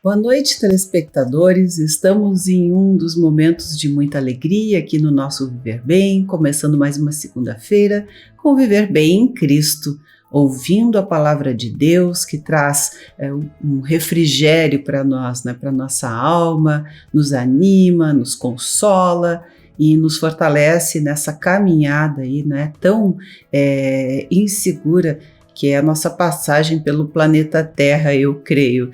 Boa noite, telespectadores. Estamos em um dos momentos de muita alegria aqui no nosso Viver Bem, começando mais uma segunda-feira com Viver Bem em Cristo, ouvindo a palavra de Deus que traz um refrigério para nós, né, para nossa alma, nos anima, nos consola e nos fortalece nessa caminhada aí, né, tão insegura que é a nossa passagem pelo planeta Terra, eu creio.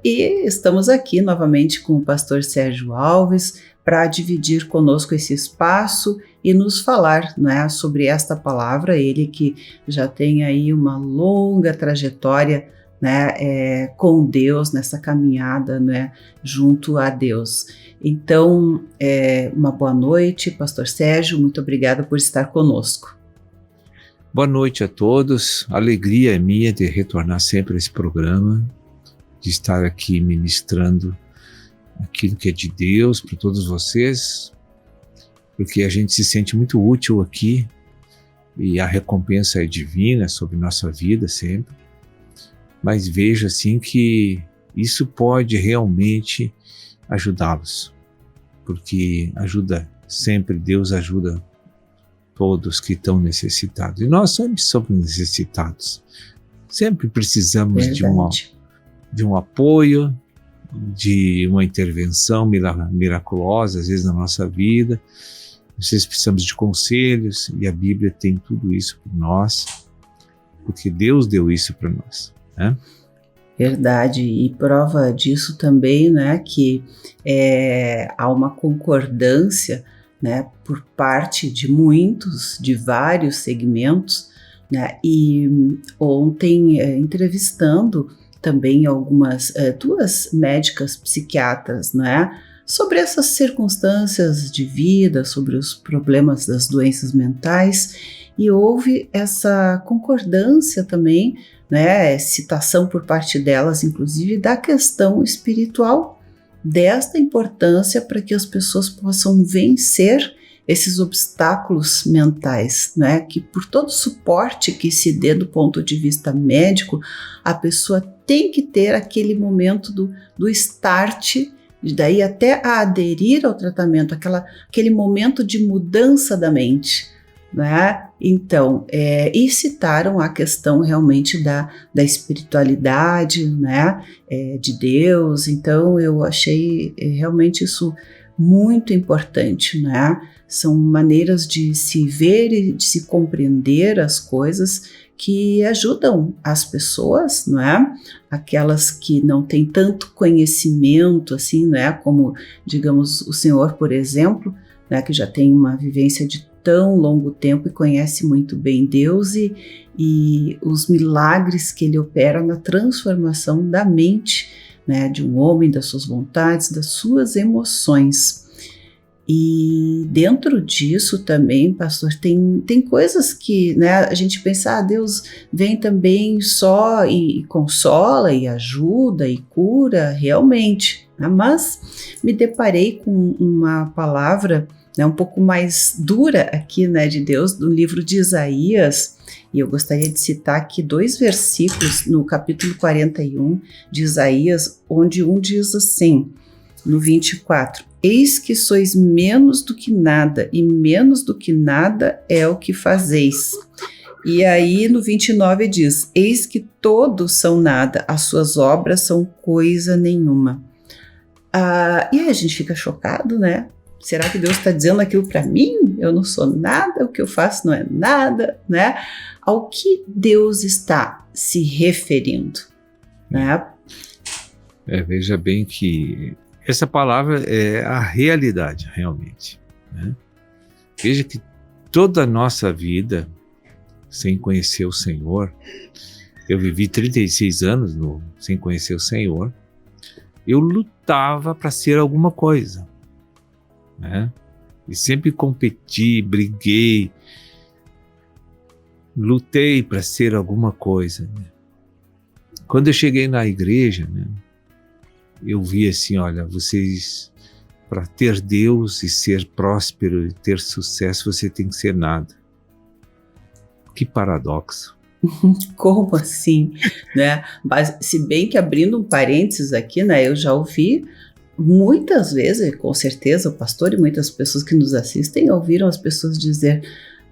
E estamos aqui novamente com o pastor Sérgio Alves para dividir conosco esse espaço e nos falar, né, sobre esta palavra, ele que já tem aí uma longa trajetória, né, com Deus, nessa caminhada, né, junto a Deus. Então, uma boa noite, pastor Sérgio, muito obrigada por estar conosco. Boa noite a todos, a alegria é minha de retornar sempre a esse programa, de estar aqui ministrando aquilo que é de Deus para todos vocês, porque a gente se sente muito útil aqui e a recompensa é divina sobre nossa vida sempre, mas vejo assim que isso pode realmente ajudá-los, porque ajuda sempre, Deus ajuda todos que estão necessitados, e nós sempre somos necessitados, sempre precisamos de um apoio, de uma intervenção miraculosa, às vezes na nossa vida. Vocês precisamos de conselhos, e a Bíblia tem tudo isso para nós, porque Deus deu isso para nós, né? Verdade, e prova disso também, né, que há uma concordância, né, por parte de muitos, de vários segmentos, né, e ontem entrevistando também algumas duas médicas psiquiatras, né, sobre essas circunstâncias de vida, sobre os problemas das doenças mentais, e houve essa concordância também, né, citação por parte delas, inclusive, da questão espiritual, desta importância para que as pessoas possam vencer esses obstáculos mentais, né? Que por todo suporte que se dê do ponto de vista médico, a pessoa tem que ter aquele momento do start, e daí até a aderir ao tratamento, aquele momento de mudança da mente, né? Então, e citaram a questão realmente da espiritualidade, né? De Deus. Então eu achei realmente isso muito importante, né? São maneiras de se ver e de se compreender as coisas que ajudam as pessoas, não é? Aquelas que não têm tanto conhecimento, assim, né? Como, digamos, o senhor, por exemplo, né? Que já tem uma vivência de tão longo tempo e conhece muito bem Deus e os milagres que ele opera na transformação da mente, né? De um homem, das suas vontades, das suas emoções. E dentro disso também, pastor, tem coisas que, né, a gente pensa, Deus vem também só e consola e ajuda e cura realmente, né? Mas me deparei com uma palavra, né, um pouco mais dura aqui, né, de Deus, do livro de Isaías, e eu gostaria de citar aqui 2 versículos no capítulo 41 de Isaías, onde um diz assim, no 24, eis que sois menos do que nada, e menos do que nada é o que fazeis. E aí no 29 diz, eis que todos são nada, as suas obras são coisa nenhuma. E aí a gente fica chocado, né? Será que Deus está dizendo aquilo para mim? Eu não sou nada, o que eu faço não é nada, né? Ao que Deus está se referindo, né? Veja bem que essa palavra é a realidade, realmente, né? Veja que toda a nossa vida, sem conhecer o Senhor, eu vivi 36 anos sem conhecer o Senhor, eu lutava para ser alguma coisa, né? E sempre competi, briguei, lutei para ser alguma coisa, né? Quando eu cheguei na igreja, né, eu vi assim, olha, vocês, para ter Deus e ser próspero e ter sucesso, você tem que ser nada. Que paradoxo, Como assim, né? Mas, se bem que, abrindo um parênteses aqui, né, eu já ouvi muitas vezes, com certeza o pastor e muitas pessoas que nos assistem ouviram as pessoas dizer,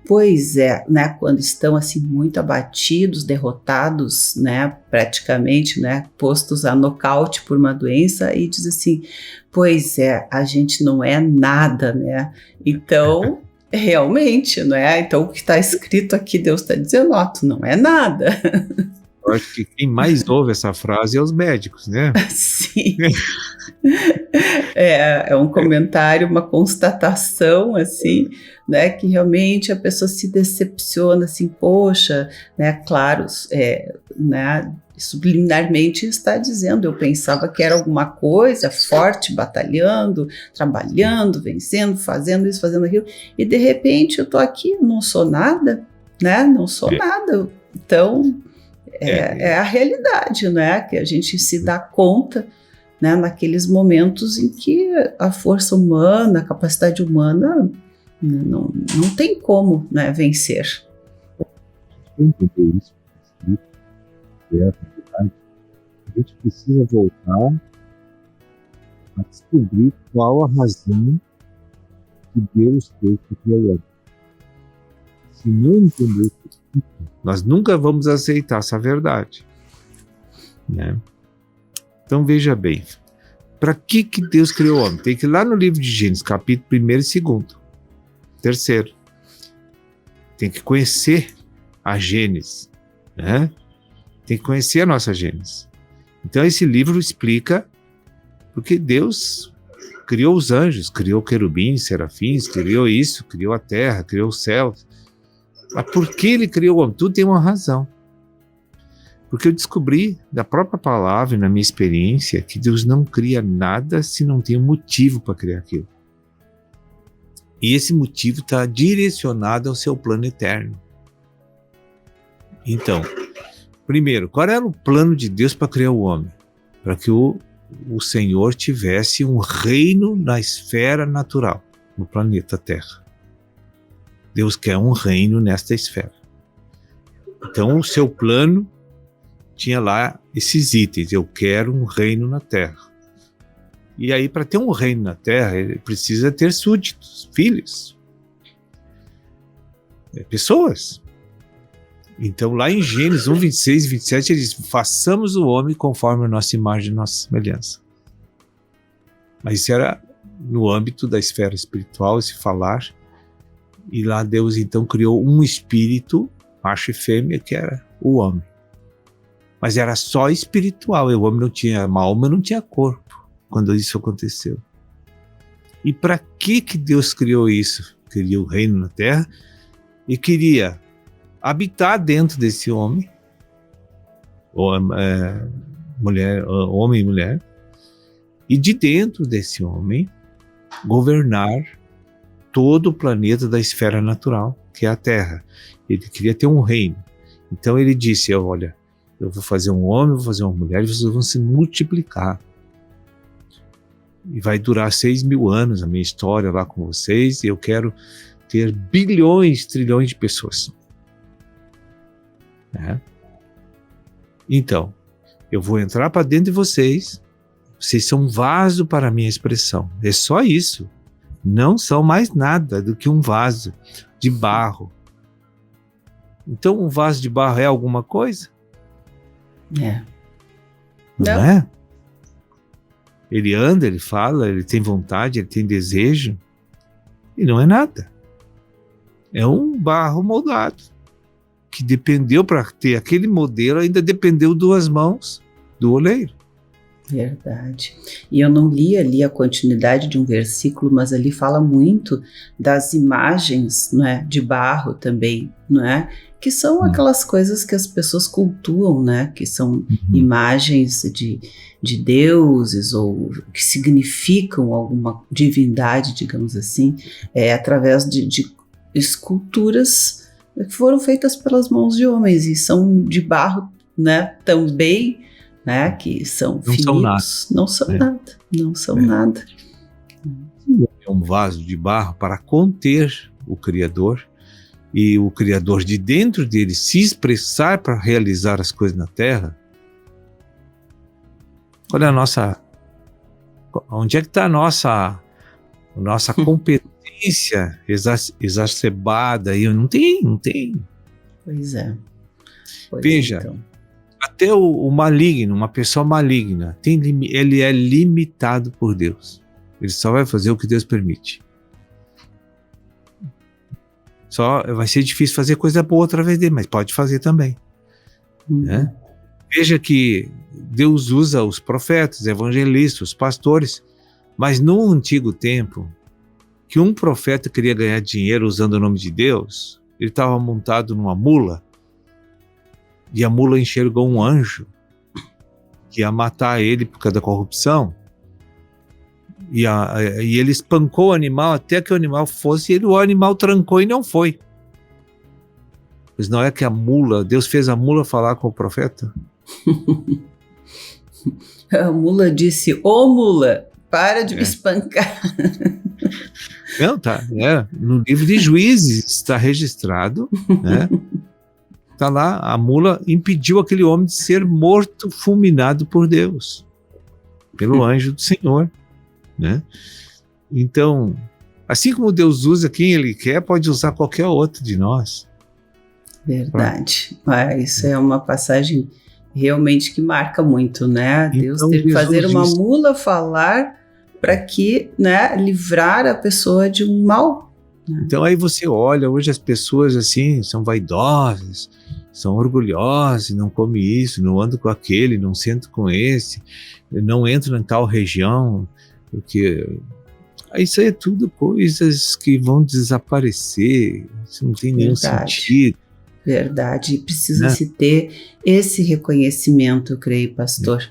pois é, né, quando estão assim muito abatidos, derrotados, né, praticamente, né, postos a nocaute por uma doença, e diz assim, pois é, a gente não é nada, né? Então, realmente, né? Então, o que está escrito aqui, Deus está dizendo, ó, tu não é nada. Eu acho que quem mais ouve essa frase é os médicos, né? Sim. É um comentário, uma constatação, assim, né, que realmente a pessoa se decepciona, assim, poxa, né, claro, né, subliminarmente está dizendo, eu pensava que era alguma coisa forte, batalhando, trabalhando, vencendo, fazendo isso, fazendo aquilo, e de repente eu tô aqui, eu não sou nada, né, não sou nada, então é a realidade, né, que a gente se dá conta, né, naqueles momentos em que a força humana, a capacidade humana não tem como, né, vencer. Entender isso, que é a verdade, a gente precisa voltar a descobrir qual a razão que Deus teve para criar o homem. Se não entender, nós nunca vamos aceitar essa verdade, né? Então veja bem, para que Deus criou o homem? Tem que ir lá no livro de Gênesis, capítulo 1 e 2, 3. Tem que conhecer a Gênesis, né? Tem que conhecer a nossa Gênesis. Então esse livro explica porque Deus criou os anjos, criou querubins, serafins, criou isso, criou a terra, criou os céus. Mas por que ele criou o homem? Tudo tem uma razão. Porque eu descobri da própria palavra e na minha experiência que Deus não cria nada se não tem um motivo para criar aquilo. E esse motivo está direcionado ao seu plano eterno. Então, primeiro, qual era o plano de Deus para criar o homem? Para que o Senhor tivesse um reino na esfera natural, no planeta Terra. Deus quer um reino nesta esfera. Então, o seu plano tinha lá esses itens. Eu quero um reino na Terra. E aí, para ter um reino na Terra, ele precisa ter súditos, filhos, pessoas. Então, lá em Gênesis 1, 26 e 27, ele diz, façamos o homem conforme a nossa imagem e nossa semelhança. Mas isso era no âmbito da esfera espiritual, esse falar. E lá Deus, então, criou um espírito, macho e fêmea, que era o homem. Mas era só espiritual, o homem não tinha alma, não tinha corpo, quando isso aconteceu. E para que Deus criou isso? Criou o reino na terra e queria habitar dentro desse homem, homem e mulher, e de dentro desse homem governar todo o planeta da esfera natural, que é a Terra. Ele queria ter um reino. Então ele disse, olha, eu vou fazer um homem, vou fazer uma mulher, e vocês vão se multiplicar. E vai durar 6.000 anos a minha história lá com vocês, e eu quero ter bilhões, trilhões de pessoas. Então, eu vou entrar para dentro de vocês são um vaso para a minha expressão. É só isso. Não são mais nada do que um vaso de barro. Então, um vaso de barro é alguma coisa? Não é? Ele anda, ele fala, ele tem vontade, ele tem desejo, e não é nada. É um barro moldado, que dependeu para ter aquele modelo, ainda dependeu 2 mãos do oleiro. Verdade. E eu não li ali a continuidade de um versículo, mas ali fala muito das imagens, não é, de barro também, não é? Que são aquelas coisas que as pessoas cultuam, né? Que são imagens de deuses ou que significam alguma divindade, digamos assim, através de esculturas que foram feitas pelas mãos de homens e são de barro, né? Também, né? Que são finitos, não são nada. É um vaso de barro para conter o Criador, e o Criador de dentro dele se expressar para realizar as coisas na Terra, qual é a nossa... Onde é que está a nossa competência exacerbada aí? Não tem. Pois é. Veja, então. Até o maligno, uma pessoa maligna, ele é limitado por Deus. Ele só vai fazer o que Deus permite. Só vai ser difícil fazer coisa boa através dele, mas pode fazer também. Né? Veja que Deus usa os profetas, evangelistas, os pastores, mas no antigo tempo, que um profeta queria ganhar dinheiro usando o nome de Deus, ele estava montado numa mula, e a mula enxergou um anjo que ia matar ele por causa da corrupção, e ele espancou o animal até que o animal fosse, e o animal trancou e não foi. Pois não é que Deus fez a mula falar com o profeta? A mula disse: ô mula, para de me espancar. Não, tá, no livro de Juízes está registrado, né? Está lá, a mula impediu aquele homem de ser morto, fulminado por Deus, pelo anjo do Senhor, né? Então, assim como Deus usa quem Ele quer, pode usar qualquer outro de nós. Verdade. Isso é uma passagem realmente que marca muito, né? Deus Então, ter que fazer uma disse, mula falar para que, né, livrar a pessoa de um mal. Né? Então aí você olha, hoje as pessoas assim são vaidosas, são orgulhosas, não come isso, não ando com aquele, não sento com esse, não entro em tal região, porque isso aí é tudo coisas que vão desaparecer, isso não tem nenhum sentido. Verdade, precisa-se ter esse reconhecimento, eu creio, pastor,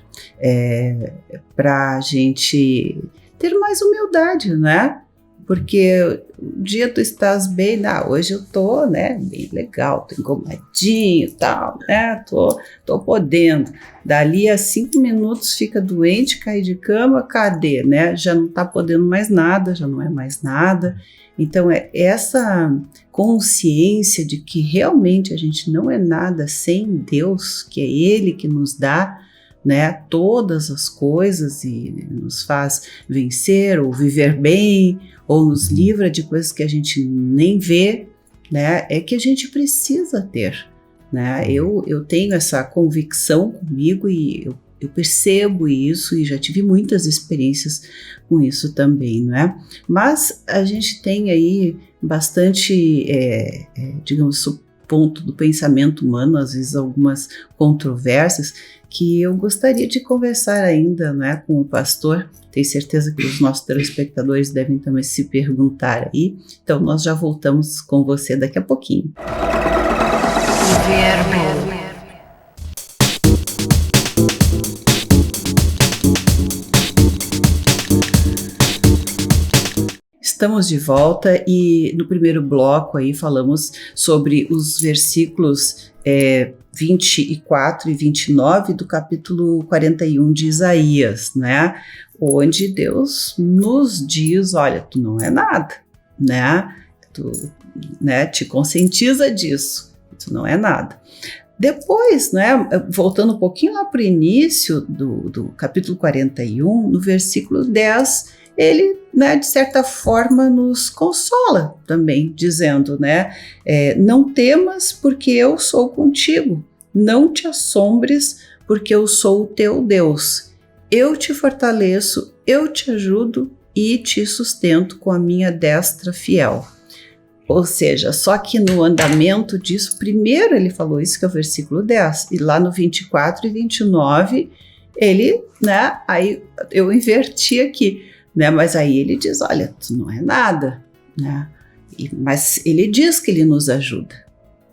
para a gente ter mais humildade, né? Porque um dia tu estás bem, hoje eu tô, né, bem legal, tô engomadinho e tal, né, tô podendo. Dali a 5 minutos fica doente, cai de cama, cadê, né? Já não tá podendo mais nada, já não é mais nada. Então é essa consciência de que realmente a gente não é nada sem Deus, que é Ele que nos dá, né, todas as coisas e nos faz vencer ou viver bem, ou nos livra de coisas que a gente nem vê, né, é que a gente precisa ter, né? Eu tenho essa convicção comigo e eu percebo isso e já tive muitas experiências com isso também, não é? Mas a gente tem aí bastante, digamos, ponto do pensamento humano, às vezes algumas controvérsias, que eu gostaria de conversar ainda, né, com o pastor. Tenho certeza que os nossos telespectadores devem também se perguntar aí. Então nós já voltamos com você daqui a pouquinho. Estamos de volta e no primeiro bloco aí falamos sobre os versículos 24 e 29 do capítulo 41 de Isaías, né? Onde Deus nos diz, olha, tu não é nada, né? Tu, né, te conscientiza disso, tu não é nada. Depois, né, voltando um pouquinho lá para o início do capítulo 41, no versículo 10, ele, né, de certa forma nos consola também, dizendo, né, não temas porque eu sou contigo, não te assombres porque eu sou o teu Deus, eu te fortaleço, eu te ajudo e te sustento com a minha destra fiel. Ou seja, só que no andamento disso, primeiro ele falou isso, que é o versículo 10, e lá no 24 e 29, ele, né, aí eu inverti aqui, né, mas aí ele diz, olha, tu não é nada, né, mas ele diz que ele nos ajuda,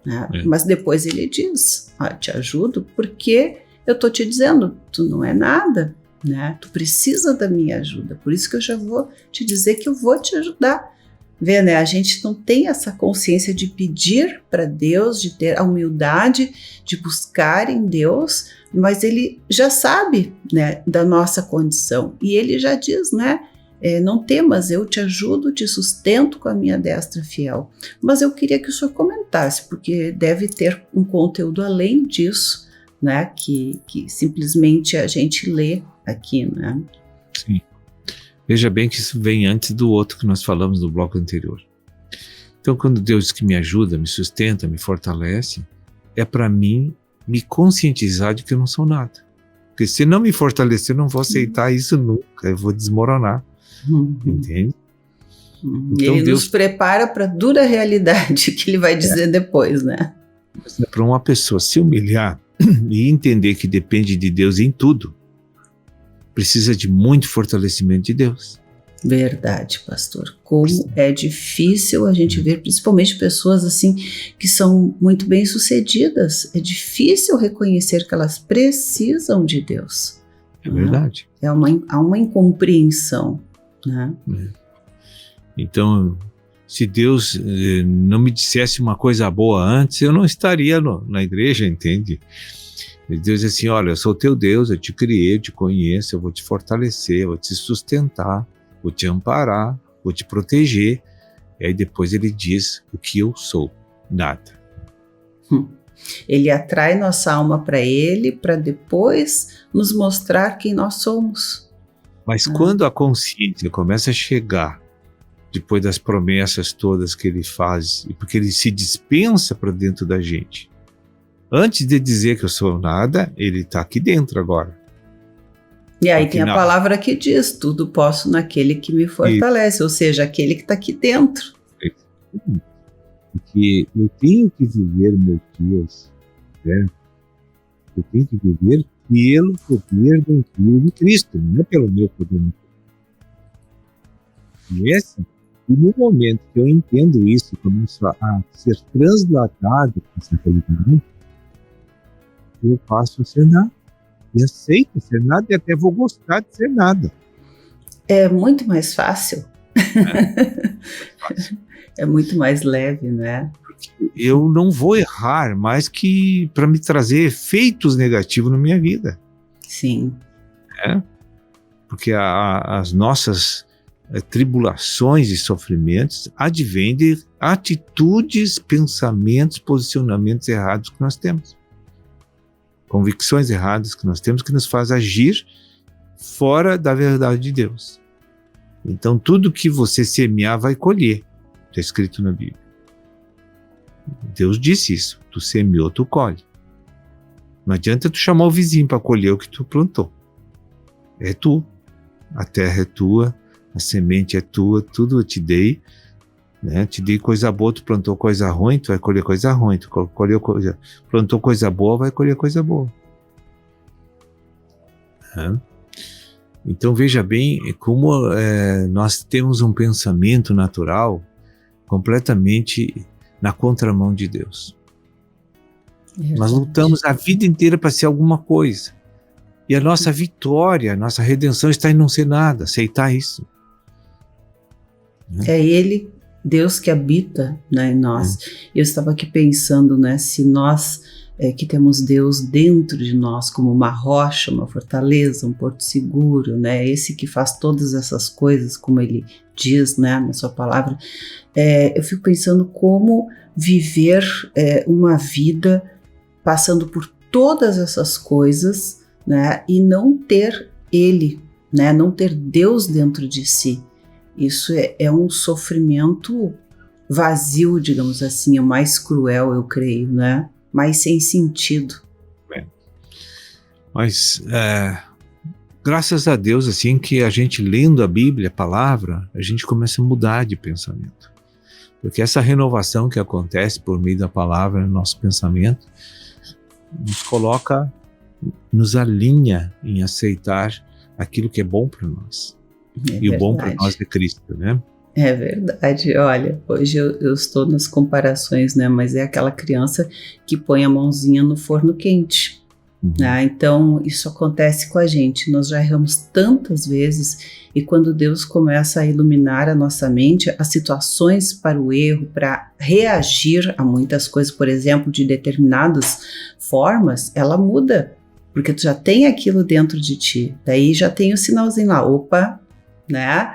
né, mas depois ele diz, te ajudo porque eu tô te dizendo, tu não é nada, né, tu precisa da minha ajuda, por isso que eu já vou te dizer que eu vou te ajudar. Vê, né? A gente não tem essa consciência de pedir para Deus, de ter a humildade de buscar em Deus, mas Ele já sabe, né, da nossa condição e Ele já diz, né, não temas, eu te ajudo, te sustento com a minha destra fiel. Mas eu queria que o senhor comentasse, porque deve ter um conteúdo além disso, né, que simplesmente a gente lê aqui, né? Sim. Veja bem que isso vem antes do outro que nós falamos no bloco anterior. Então, quando Deus que me ajuda, me sustenta, me fortalece, é para mim me conscientizar de que eu não sou nada. Porque se não me fortalecer, eu não vou aceitar isso nunca, eu vou desmoronar. Entende? Então, ele nos prepara para a dura realidade que ele vai dizer depois, né? Para uma pessoa se humilhar e entender que depende de Deus em tudo, precisa de muito fortalecimento de Deus. Verdade, pastor. Como é difícil a gente ver, principalmente pessoas assim que são muito bem-sucedidas. É difícil reconhecer que elas precisam de Deus. É verdade. Há uma incompreensão, né? Então, se Deus não me dissesse uma coisa boa antes, eu não estaria na igreja, entende? Deus diz assim, olha, eu sou teu Deus, eu te criei, eu te conheço, eu vou te fortalecer, eu vou te sustentar, vou te amparar, vou te proteger. E aí depois ele diz o que eu sou, nada. Ele atrai nossa alma para ele, para depois nos mostrar quem nós somos. Mas quando a consciência começa a chegar, depois das promessas todas que ele faz, e porque ele se dispensa para dentro da gente, antes de dizer que eu sou nada, ele está aqui dentro agora. E aí tem a palavra que diz, tudo posso naquele que me fortalece, ou seja, aquele que está aqui dentro. Porque eu tenho que viver meus dias, né? Eu tenho que viver pelo poder do Filho de Cristo, não é pelo meu poder. E no momento que eu entendo isso, começo a ser translatado com essa realidade, eu passo a ser nada. E aceito ser nada e até vou gostar de ser nada. É muito mais fácil. É muito mais leve, né? Porque eu não vou errar mais que para me trazer efeitos negativos na minha vida. Sim. Porque as nossas tribulações e sofrimentos advêm de atitudes, pensamentos, posicionamentos errados que nós temos. Convicções erradas que nós temos que nos faz agir fora da verdade de Deus. Então tudo que você semear vai colher, está escrito na Bíblia. Deus disse isso, tu semeou, tu colhe. Não adianta tu chamar o vizinho para colher o que tu plantou. É tu, a terra é tua, a semente é tua, tudo eu te dei, né? Te dei coisa boa, tu plantou coisa ruim, tu vai colher coisa ruim, plantou coisa boa, vai colher coisa boa. Então veja bem como nós temos um pensamento natural completamente na contramão de Deus. Nós lutamos a vida inteira para ser alguma coisa. E a nossa vitória, a nossa redenção está em não ser nada, aceitar isso. É Ele, Deus que habita, né, em nós. Eu estava aqui pensando, né, se nós que temos Deus dentro de nós como uma rocha, uma fortaleza, um porto seguro, né, esse que faz todas essas coisas, como Ele diz, né, na sua palavra, eu fico pensando como viver uma vida passando por todas essas coisas, né, e não ter Ele, né, não ter Deus dentro de si. Isso é um sofrimento vazio, digamos assim, o mais cruel, eu creio, né? Mais sem sentido. Mas graças a Deus, assim, que a gente lendo a Bíblia, a palavra, a gente começa a mudar de pensamento. Porque essa renovação que acontece por meio da palavra no nosso pensamento, nos coloca, nos alinha em aceitar aquilo que é bom para nós. E o bom para nós é Cristo, né? É verdade. Olha, hoje eu estou nas comparações, né? Mas é aquela criança que põe a mãozinha no forno quente. Né? Então, isso acontece com a gente. Nós já erramos tantas vezes e quando Deus começa a iluminar a nossa mente, as situações para o erro, para reagir a muitas coisas, por exemplo, de determinadas formas, ela muda. Porque tu já tem aquilo dentro de ti. Daí já tem o sinalzinho lá, opa, né?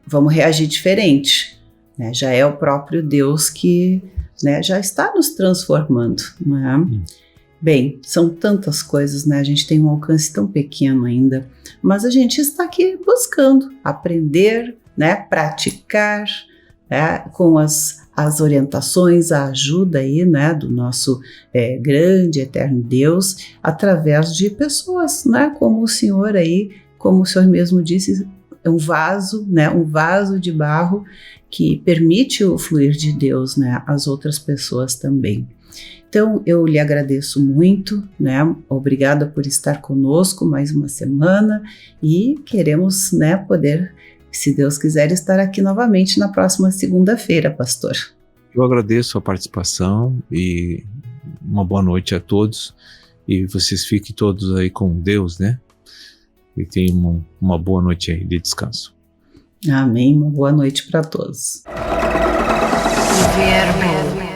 vamos reagir diferente, né? Já é o próprio Deus que, né, já está nos transformando, né? Bem, são tantas coisas, né? A gente tem um alcance tão pequeno ainda, mas a gente está aqui buscando aprender, né? Praticar, né? Com as orientações, a ajuda aí, né? Do nosso grande, eterno Deus, através de pessoas, né? Como o Senhor aí, como o Senhor mesmo disse, é um vaso, né? Um vaso de barro que permite o fluir de Deus, né? Às outras pessoas também. Então, eu lhe agradeço muito, né? Obrigada por estar conosco mais uma semana e queremos, né, poder, se Deus quiser, estar aqui novamente na próxima segunda-feira, pastor. Eu agradeço a participação e uma boa noite a todos e vocês fiquem todos aí com Deus, né? E tenham uma boa noite aí de descanso. Amém, uma boa noite para todos. Verbo.